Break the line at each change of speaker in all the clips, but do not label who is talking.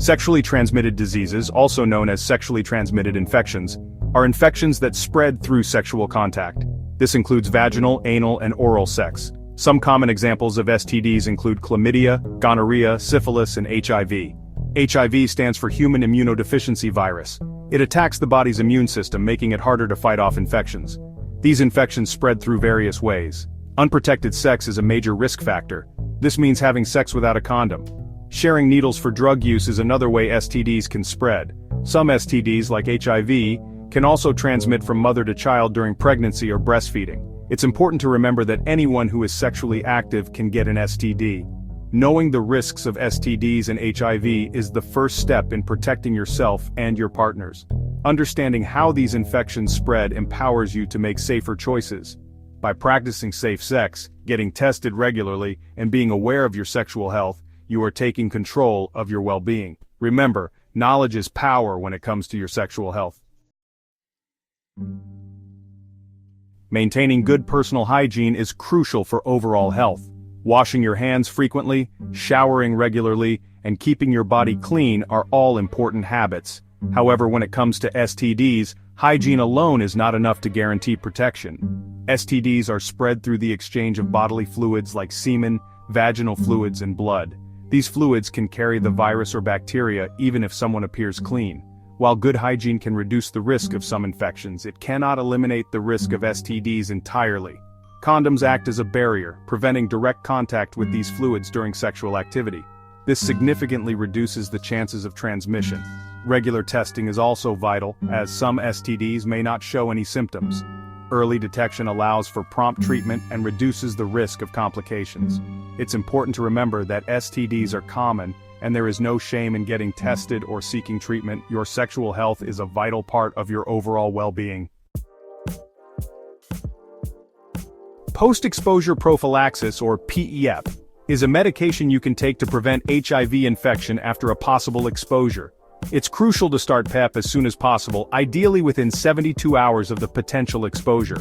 Sexually transmitted diseases, also known as sexually transmitted infections, are infections that spread through sexual contact. This includes vaginal, anal, and oral sex. Some common examples of STDs include chlamydia, gonorrhea, syphilis, and HIV. HIV stands for human immunodeficiency virus. It attacks the body's immune system, making it harder to fight off infections. These infections spread through various ways. Unprotected sex is a major risk factor. This means having sex without a condom. Sharing needles for drug use is another way STDs can spread. Some STDs, like HIV, can also transmit from mother to child during pregnancy or breastfeeding. It's important to remember that anyone who is sexually active can get an STD. Knowing the risks of STDs and HIV is the first step in protecting yourself and your partners. Understanding how these infections spread empowers you to make safer choices. By practicing safe sex, getting tested regularly, and being aware of your sexual health, you are taking control of your well-being. Remember, knowledge is power when it comes to your sexual health. Maintaining good personal hygiene is crucial for overall health. Washing your hands frequently, showering regularly, and keeping your body clean are all important habits. However, when it comes to STDs, hygiene alone is not enough to guarantee protection. STDs are spread through the exchange of bodily fluids like semen, vaginal fluids, and blood. These fluids can carry the virus or bacteria even if someone appears clean. While good hygiene can reduce the risk of some infections, it cannot eliminate the risk of STDs entirely. Condoms act as a barrier, preventing direct contact with these fluids during sexual activity. This significantly reduces the chances of transmission. Regular testing is also vital, as some STDs may not show any symptoms. Early detection allows for prompt treatment and reduces the risk of complications. It's important to remember that STDs are common, and there is no shame in getting tested or seeking treatment. Your sexual health is a vital part of your overall well-being. Post-exposure prophylaxis, or PEP, is a medication you can take to prevent HIV infection after a possible exposure. It's crucial to start PEP as soon as possible, ideally within 72 hours of the potential exposure.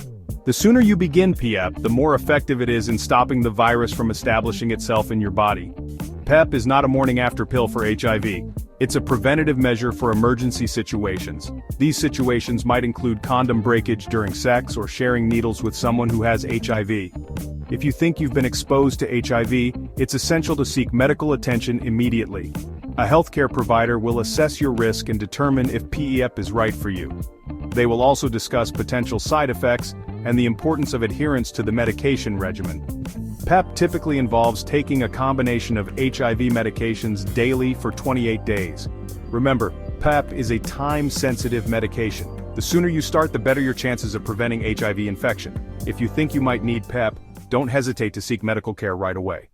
The sooner you begin PEP, the more effective it is in stopping the virus from establishing itself in your body. PEP is not a morning-after pill for HIV. It's a preventative measure for emergency situations. These situations might include condom breakage during sex or sharing needles with someone who has HIV. If you think you've been exposed to HIV, it's essential to seek medical attention immediately. A healthcare provider will assess your risk and determine if PEP is right for you. They will also discuss potential side effects and the importance of adherence to the medication regimen. PEP typically involves taking a combination of HIV medications daily for 28 days. Remember, PEP is a time-sensitive medication. The sooner you start, the better your chances of preventing HIV infection. If you think you might need PEP, don't hesitate to seek medical care right away.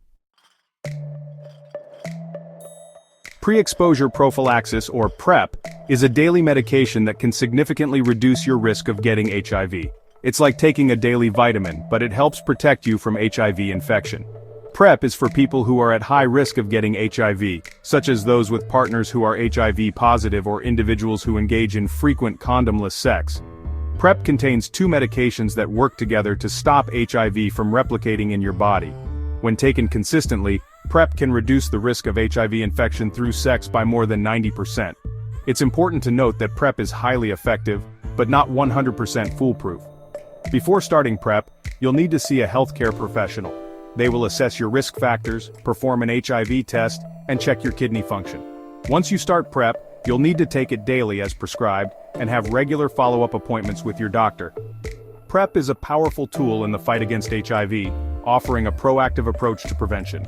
Pre-exposure prophylaxis, or PrEP, is a daily medication that can significantly reduce your risk of getting HIV. It's like taking a daily vitamin, but it helps protect you from HIV infection. PrEP is for people who are at high risk of getting HIV, such as those with partners who are HIV positive or individuals who engage in frequent condomless sex. PrEP contains two medications that work together to stop HIV from replicating in your body. When taken consistently, PrEP can reduce the risk of HIV infection through sex by more than 90%. It's important to note that PrEP is highly effective, but not 100% foolproof. Before starting PrEP, you'll need to see a healthcare professional. They will assess your risk factors, perform an HIV test, and check your kidney function. Once you start PrEP, you'll need to take it daily as prescribed, and have regular follow-up appointments with your doctor. PrEP is a powerful tool in the fight against HIV, offering a proactive approach to prevention.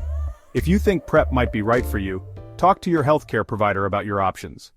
If you think PrEP might be right for you, talk to your healthcare provider about your options.